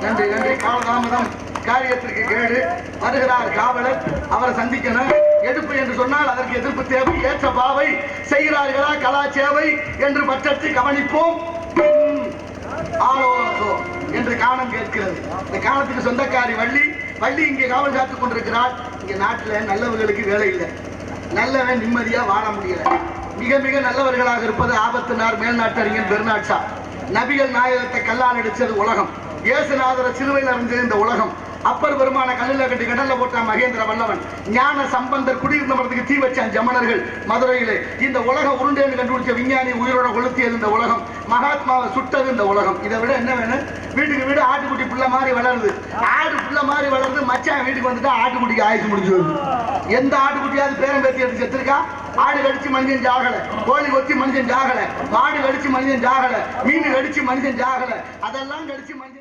நன்றி நன்றி. காலதாமதம் காரியத்திற்கு கேடு. வருகிறார் காவலர், அவரை சந்திக்கணும். எடுப்பு என்று சொன்னால் அதற்கு எதிர்ப்பு தேவை. ஏற்ற பாவை செய்கிறார்களா கலா சேவை என்று பற்றத்தை கவனிப்போம் ஆலோசோ என்று காணம் கேட்கிறது. இந்த காலத்துக்கு சொந்தக்காரி வள்ளி. வள்ளி இங்கே காவல் காத்துக் கொண்டிருக்கிறார். இங்க நாட்டில் நல்லவர்களுக்கு வேலை இல்லை, நல்லவன் நிம்மதியா வாழ முடியல. மிக மிக நல்லவர்களாக இருப்பது ஆபத்தினார் மேல்நாட்டறிஞர் பெர்னாட் ஷா. நபிகள் நாயகத்தை கல்லால் அடிச்சது உலகம். இயேசுநாதரை சிலுவையில் அறிஞ்சது இந்த உலகம். அப்பர் பெருமான கல்லில் கட்டி கடல்ல போட்டான் மகேந்திர வல்லவன். ஞான சம்பந்தர் குடியிருந்த மரத்துக்கு தீ வச்சான் ஜமனர்கள் மதுரையிலே. இந்த உலகம் உருண்டேன்னு கண்டுபிடிச்ச விஞ்ஞானி உயிரோட கொளுத்தியது இந்த உலகம். மகாத்மாவை சுட்டது இந்த உலகம். இதை விட என்ன வேணும்? வீட்டுக்கு வீடு ஆட்டுக்குட்டி புள்ள மாதிரி வளருது. ஆடு புள்ள மாதிரி வளருது. மச்சான் வீட்டுக்கு வந்துட்டா ஆட்டுக்குட்டிக்கு ஆயுசு முடிஞ்சு வருது. எந்த ஆட்டுக்குட்டியாவது பேரம் பேத்தி எடுத்து செத்துருக்கா? ஆடு கடிச்சு மனுஷன் ஜாகல, கோழி கொத்தி மனுஷன் ஜாகல, மாடு கடிச்சு மனுஷன் ஜாகல, மீன் கடிச்சு மனுஷன் ஜாகல, அதெல்லாம் கடிச்சு மனுஷன்